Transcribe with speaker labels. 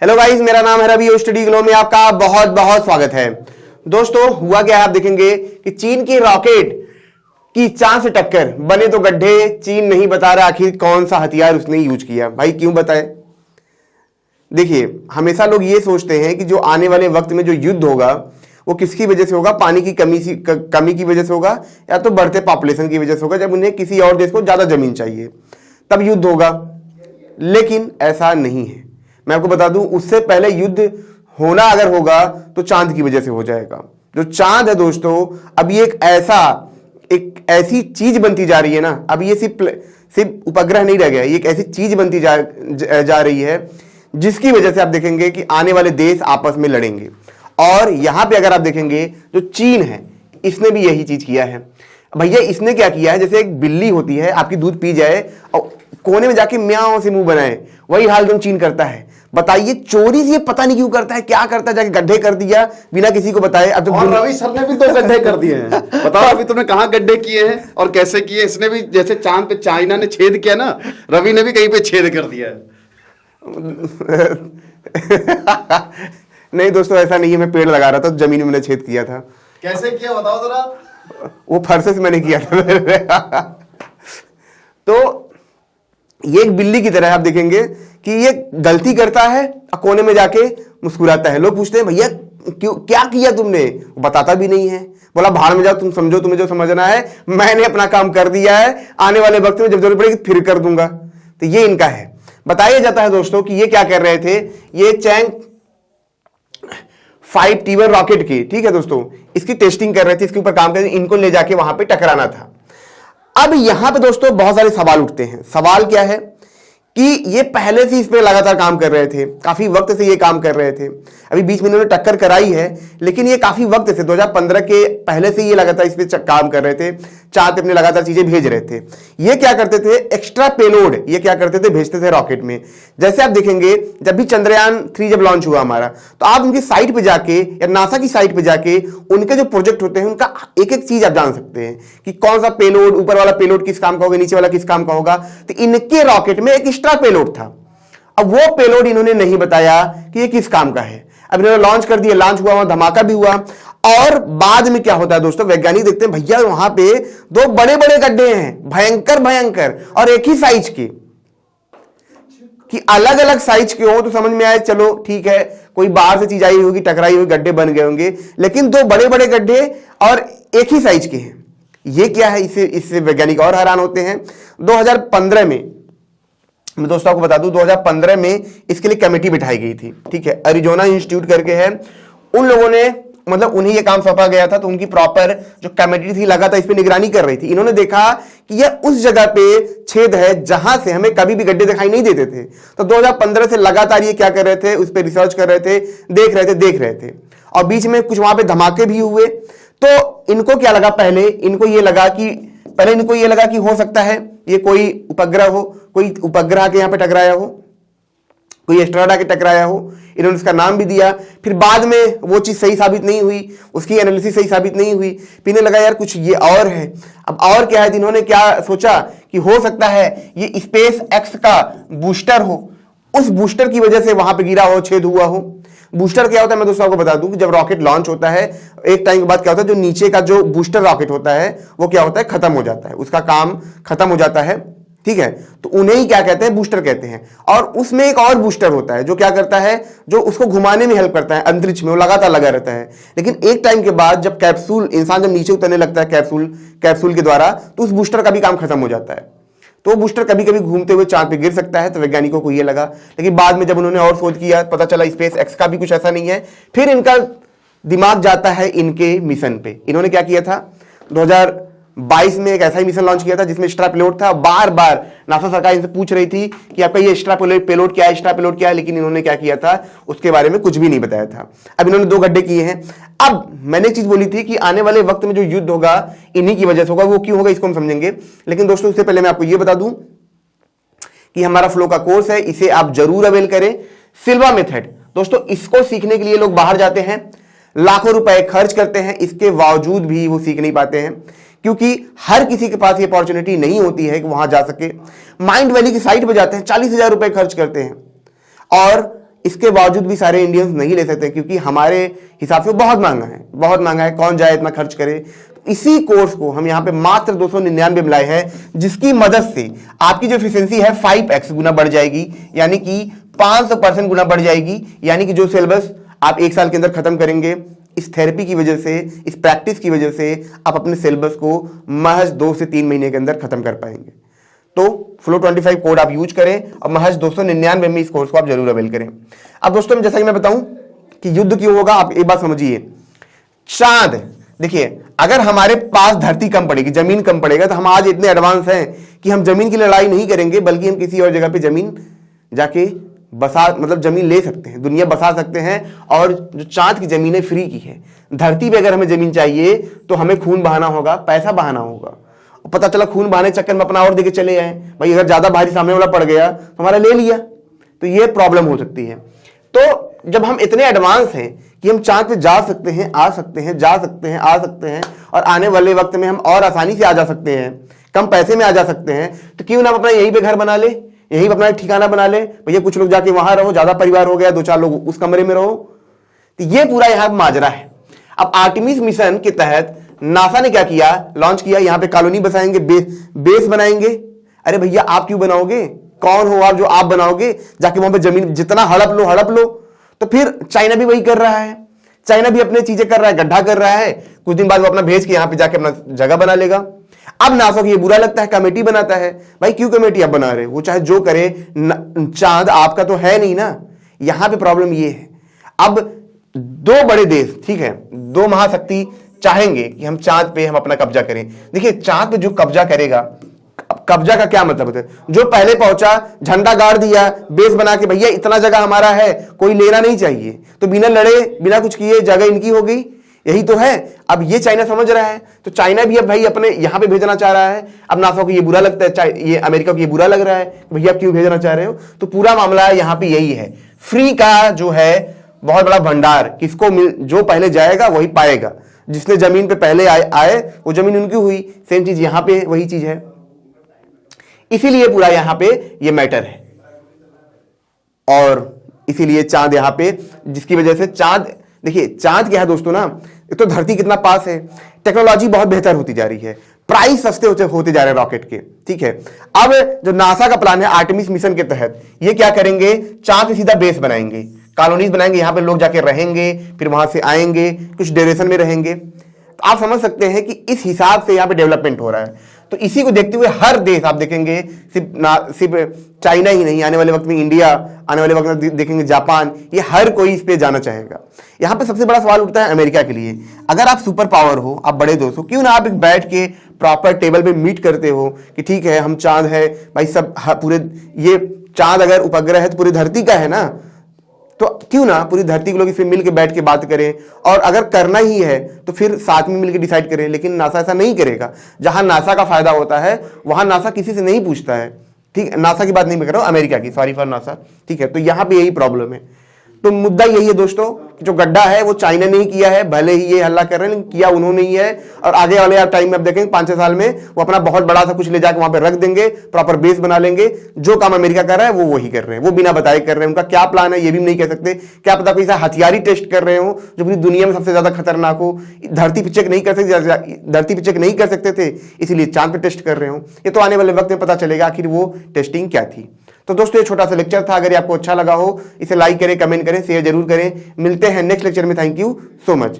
Speaker 1: Hello guys, मेरा नाम है रवि और स्टडी ग्लो में आपका बहुत बहुत स्वागत है। दोस्तों हुआ क्या है, आप देखेंगे कि चीन की रॉकेट की चांद से टक्कर, बने तो गड्ढे। चीन नहीं बता रहा आखिर कौन सा हथियार उसने यूज किया। भाई क्यों बताए? देखिए, हमेशा लोग ये सोचते हैं कि जो आने वाले वक्त में जो युद्ध होगा वो किसकी वजह से होगा? पानी की कमी की वजह से होगा, या तो बढ़ते पॉपुलेशन की वजह से होगा। जब उन्हें किसी और देश को ज्यादा जमीन चाहिए तब युद्ध होगा, लेकिन ऐसा नहीं है। मैं आपको बता दूं, उससे पहले युद्ध होना अगर होगा तो चांद की वजह से हो जाएगा। जो चांद है दोस्तों, अब ये एक ऐसी चीज बनती जा रही है ना, अब ये सिर्फ उपग्रह नहीं रह गया, ये एक ऐसी चीज बनती जा रही है जिसकी वजह से आप देखेंगे कि आने वाले देश आपस में लड़ेंगे। और यहां पे अगर आप देखेंगे, जो चीन है इसने भी यही चीज किया है। भैया इसने क्या किया है, जैसे एक बिल्ली होती है आपकी दूध पी जाए और कोने में जाके म्याऊं से मुंह बनाए, वही हाल तुम चीन करता है। बताइए, चोरी से ये पता नहीं क्यों करता है, क्या करता है, जाके गड्ढे कर दिया बिना किसी को बताए। अब
Speaker 2: और रवि सर ने भी 2 गड्ढे कर दिए हैं। बताओ अभी तुमने कहां गड्ढे किए हैं और कैसे किए? इसने भी जैसे चांद पे चाइना ने छेद किया ना, रवि ने भी कहीं पे छेद कर दिया है।
Speaker 1: नहीं दोस्तों, ऐसा नहीं है। मैं पेड़ लगा रहा था, जमीन में मैंने छेद किया था।
Speaker 2: कैसे किया बताओ जरा।
Speaker 1: वो फरसे से मैंने किया था। तो ये एक बिल्ली की तरह आप देखेंगे कि ये गलती करता है और कोने में जाके मुस्कुराता है। लोग पूछते हैं भैया क्यों, क्या किया तुमने? बताता भी नहीं है। बोला भाड़ में जाओ, तुम समझो, तुम्हें जो समझना है। मैंने अपना काम कर दिया है, आने वाले वक्त में जब जरूरत पड़ेगी फिर कर दूंगा। तो ये इनका है। बताया जाता है दोस्तों कि ये क्या कर रहे थे, ये चैंग 5T1 रॉकेट की, ठीक है दोस्तों, इसकी टेस्टिंग कर रहे थे, इसके ऊपर काम कर रहे थे, इनको ले जाके वहां पे टकराना था। अब यहां पे दोस्तों बहुत सारे सवाल उठते हैं। सवाल क्या है कि ये पहले से इस पे लगातार काम कर रहे थे, काफी वक्त से ये काम कर रहे थे। अभी बीच में इन्होंने टक्कर कराई है, लेकिन ये काफी वक्त से 2015 के पहले से ये लगातार इस पे काम कर रहे थे, चांद पे अपने लगातार चीजें भेज रहे थे। ये क्या करते थे, एक्स्ट्रा पेलोड ये क्या करते थे, भेजते थे रॉकेट में। जैसे आप देखेंगे, जब भी चंद्रयान 3 जब लॉन्च हुआ हमारा, तो आप उनकी साइट पे जाके या नासा की साइट पे जाके उनके जो प्रोजेक्ट होते हैं उनका एक एक चीज आप जान सकते हैं कि कौन सा पेलोड, ऊपर वाला पेलोड किस काम का होगा, नीचे वाला किस काम का होगा। तो इनके रॉकेट में एक एक्स्ट्रा पेलोड था। अब वो पेलोड इन्होंने नहीं बताया कि ये किस काम का है। अब इन्होंने लॉन्च कर दिया, लॉन्च हुआ, वहां धमाका भी हुआ। और बाद में क्या होता है दोस्तों, वैज्ञानिक देखते हैं भैया वहां पे 2 बड़े बड़े गड्ढे हैं, भयंकर भयंकर, और एक ही साइज के। कि अलग अलग साइज के हो तो समझ में आए, चलो ठीक है, कोई बाहर से चीज आई होगी, टकराई हुई, गड्ढे बन गए होंगे। लेकिन 2 बड़े बड़े गड्ढे और एक ही साइज के हैं, ये क्या है? इससे वैज्ञानिक और हैरान होते हैं। 2015 में, मैं दोस्तों आपको बता दूं, 2015 में इसके लिए कमेटी बिठाई गई थी, ठीक है, अरिजोना इंस्टीट्यूट करके है। उन लोगों ने, मतलब उन्हें ये काम सौंपा गया था, तो उनकी प्रॉपर जो कमेटी थी लगातार इस पे निगरानी कर रही थी। इन्होंने देखा कि यह उस जगह पे छेद है जहां से हमें कभी भी गड्ढे दिखाई नहीं देते थे। तो 2015 से लगातार ये क्या कर रहे थे, उस पर रिसर्च कर रहे थे, देख रहे थे। और बीच में कुछ वहां पे धमाके भी हुए। तो इनको क्या लगा, पहले इनको ये लगा कि हो सकता है ये कोई उपग्रह हो, कोई उपग्रह के यहां पे टकराया हो, कोई एस्ट्रोनॉट आके टकराया हो। इन्होंने उसका नाम भी दिया। फिर बाद में वो चीज सही साबित नहीं हुई, उसकी एनालिसिस सही साबित नहीं हुई। पीने लगा यार कुछ ये और है। अब और क्या है, इन्होंने क्या सोचा कि हो सकता है ये स्पेस एक्स का बूस्टर हो, उस बूस्टर की वजह से वहां पे गिरा हो, छेद हुआ हो। बूस्टर क्या होता है, मैं दोस्तों आपको बता दूं कि जब रॉकेट लॉन्च होता है एक टाइम के बाद क्या होता है, जो नीचे का जो बूस्टर रॉकेट होता है वो क्या होता है, खत्म हो जाता है, उसका काम खत्म हो जाता है, ठीक है। तो उन्हें ही क्या कहते हैं, बूस्टर कहते हैं। और उसमें एक और बूस्टर होता है जो क्या करता है, जो उसको घुमाने में हेल्प करता है, अंतरिक्ष में वो लगातार लगा रहता है। लेकिन एक टाइम के बाद जब कैप्सूल, इंसान जब नीचे उतरने लगता है कैप्सूल के द्वारा, तो उस बूस्टर का भी काम खत्म हो जाता है। तो बूस्टर कभी कभी घूमते हुए चांद पे गिर सकता है। तो वैज्ञानिकों को ये लगा, लेकिन बाद में जब उन्होंने और शोध किया, पता चला स्पेस एक्स का भी कुछ ऐसा नहीं है। फिर इनका दिमाग जाता है इनके मिशन पे। इन्होंने क्या किया था, 2022 में एक ऐसा ही मिशन लॉन्च किया था जिसमें एक्स्ट्रा पेलोड था। बार बार नासा सरकार इनसे पूछ रही थी कि आपका ये एक्स्ट्रा पेलोड क्या है, एक्स्ट्रा पेलोड क्या है, लेकिन इन्होंने क्या किया था, उसके बारे में कुछ भी नहीं बताया था। अब इन्होंने 2 गड्ढे किए हैं। अब मैंने एक चीज बोली थी कि आने वाले वक्त में जो युद्ध होगा इन्हीं की वजह से होगा। वो क्यों होगा इसको हम समझेंगे, लेकिन दोस्तों उससे पहले मैं आपको ये बता दूं कि हमारा फ्लो का कोर्स है, इसे आप जरूर अवेल करें। सिल्वा मेथड दोस्तों, इसको सीखने के लिए लोग बाहर जाते हैं, लाखों रुपए खर्च करते हैं, इसके बावजूद भी वो सीख नहीं पाते हैं, क्योंकि हर किसी के पास ये अपॉर्चुनिटी नहीं होती है कि वहां जा सके। माइंड वैली की साइट पे जाते हैं, 40,000 रुपए खर्च करते हैं और इसके बावजूद भी सारे इंडियंस नहीं ले सकते, क्योंकि हमारे हिसाब से बहुत महंगा है, बहुत महंगा है, कौन जाए इतना खर्च करे। इसी कोर्स को हम यहाँ पे मात्र 299 में लाए हैं, जिसकी मदद से आपकी जो एफिशिएंसी है 5x गुना बढ़ जाएगी, यानी कि 500% गुना बढ़ जाएगी। यानी कि जो सिलेबस आप 1 साल के अंदर खत्म करेंगे, इस थेरेपी की वजह से, इस प्रैक्टिस की वजह से आप अपने सिलेबस को महज 2 से 3 महीने के अंदर खत्म कर पाएंगे। तो Flow25 कोड आप यूज करें और महज 299 में इस कोर्स को आप जरूर अवेल करें। अब दोस्तों, जैसा कि मैं बताऊं कि युद्ध क्यों होगा, आप एक बात समझिए। चांद, देखिए, अगर हमारे पास धरती कम पड़ेगी, जमीन कम पड़ेगा, तो हम आज इतने एडवांस हैं कि हम जमीन की लड़ाई नहीं करेंगे, बल्कि हम किसी और जगह पे जमीन जाके बसा, मतलब जमीन ले सकते हैं, दुनिया बसा सकते हैं। और जो चांद की जमीन है फ्री की है। धरती पे अगर हमें जमीन चाहिए तो हमें खून बहाना होगा, पैसा बहाना होगा। पता चला खून बहाने चक्कर में अपना और देके चले आए भाई, अगर ज्यादा भारी सामने वाला पड़ गया तो हमारा ले लिया, तो ये प्रॉब्लम हो सकती है। तो जब हम इतने एडवांस हैं कि हम चांद पे जा सकते हैं, आ सकते हैं, जा सकते हैं, आ सकते हैं, और आने वाले वक्त में हम और आसानी से आ जा सकते हैं, कम पैसे में आ जा सकते हैं, तो क्यों ना अपना यहीं पे घर बना ले, यहीं अपना ठिकाना बना ले। भैया कुछ लोग जाके वहां रहो, ज्यादा परिवार हो गया, 2-4 लोग उस कमरे में रहो। तो ये पूरा यहां माजरा है। अब आर्टेमिस मिशन के तहत नासा ने क्या किया, लॉन्च किया, यहां पे कॉलोनी बसाएंगे, बेस बनाएंगे। अरे भैया आप क्यों बनाओगे, कौन हो आप जो आप बनाओगे, जाके वहां पे जमीन जितना हड़प लो। तो फिर चाइना भी वही कर रहा है, चाइना भी अपने चीजें कर रहा है, गड्ढा कर रहा है, कुछ दिन बाद वो अपना भेज के यहां पे जाके अपना जगह बना लेगा। अब नासा को ये बुरा लगता है, कमेटी बनाता है। भाई क्यों कमेटी आप बना रहे हो, वो चाहे जो करे, चांद आपका तो है नहीं ना। यहां पे प्रॉब्लम ये है, अब 2 बड़े देश, ठीक है, 2 महाशक्ति चाहेंगे कि हम चांद पे हम अपना कब्जा करें। देखिए, चांद पे जो कब्जा करेगा, कब्जा का क्या मतलब होता है, जो पहले पहुंचा, झंडा गाड़ दिया, बेस बना के, भैया इतना जगह हमारा है, कोई लेना नहीं चाहिए, तो बिना लड़े, बिना कुछ किए जगह इनकी हो गई, यही तो है। अब ये चाइना समझ रहा है, तो चाइना भी अब भाई अपने यहां पे भेजना चाह रहा है। अब नासा को ये बुरा लगता है, ये अमेरिका को ये बुरा लग रहा है, भैया क्यों भेजना चाह रहे हो। तो पूरा मामला यहां पे यही है, फ्री का जो है बहुत बड़ा भंडार, किसको मिल, जो पहले जाएगा वही पाएगा। जिसने जमीन पे पहले आए वो जमीन उनकी हुई। सेम चीज यहां पे वही चीज है, इसीलिए पूरा यहां पे ये मैटर है। और इसीलिए चांद यहां पे, जिसकी वजह से चांद, देखिए चांद क्या है दोस्तों ना, एक तो धरती कितना पास है, टेक्नोलॉजी बहुत बेहतर होती जा रही है, प्राइस सस्ते होते जा रहे हैं रॉकेट के, ठीक है। अब जो नासा का प्लान है आर्टेमिस मिशन के तहत, ये क्या करेंगे, चांद पे सीधा बेस बनाएंगे, कॉलोनीज बनाएंगे, यहां पे लोग जाके रहेंगे, फिर वहां से आएंगे, कुछ ड्यूरेशन में रहेंगे। तो आप समझ सकते हैं कि इस हिसाब से यहां पे डेवलपमेंट हो रहा है। तो इसी को देखते हुए हर देश आप देखेंगे, सिर्फ चाइना ही नहीं, आने वाले वक्त में इंडिया, आने वाले वक्त में देखेंगे जापान, ये हर कोई इस पे जाना चाहेगा। यहां पे सबसे बड़ा सवाल उठता है अमेरिका के लिए, अगर आप सुपर पावर हो, आप बड़े दोस्त हो, क्यों ना आप एक बैठ के प्रॉपर टेबल पे मीट करते हो कि ठीक है हम चांद है भाई, सब पूरे, ये चांद अगर उपग्रह है तो पूरी धरती का है ना, तो क्यों ना पूरी धरती के लोग इसमें मिलकर बैठ के बात करें, और अगर करना ही है तो फिर साथ में मिलकर डिसाइड करें। लेकिन नासा ऐसा नहीं करेगा। जहां नासा का फायदा होता है वहां नासा किसी से नहीं पूछता है, ठीक है, नासा की बात नहीं कर रहा हूं, अमेरिका की, सॉरी फॉर नासा, ठीक है। तो यहां पे यही प्रॉब्लम है। तो मुद्दा यही है दोस्तों, जो गड्ढा है वो चाइना ने ही किया है, भले ही ये हल्ला कर रहे हैं, लेकिन किया उन्होंने ही है। और आगे वाले टाइम में आप देखेंगे 5-6 साल में वो अपना बहुत बड़ा सा कुछ ले जाकर वहां पे रख देंगे, प्रॉपर बेस बना लेंगे। जो काम अमेरिका कर रहा है वो वही कर रहे हैं, वो बिना बताए कर रहे हैं। उनका क्या प्लान है ये भी नहीं कह सकते। क्या पता कोई ऐसा हथियारी टेस्ट कर रहे हो जो पूरी दुनिया में सबसे ज्यादा खतरनाक हो। धरती पे चेक नहीं कर सकते, धरती पे चेक नहीं कर सकते थे, इसीलिए चांद पे टेस्ट कर रहे हो। ये तो आने वाले वक्त में पता चलेगा आखिर वो टेस्टिंग क्या थी। तो दोस्तों ये छोटा सा लेक्चर था, अगर ये आपको अच्छा लगा हो इसे लाइक करें, कमेंट करें, शेयर जरूर करें। मिलते हैं नेक्स्ट लेक्चर में। Thank you so much.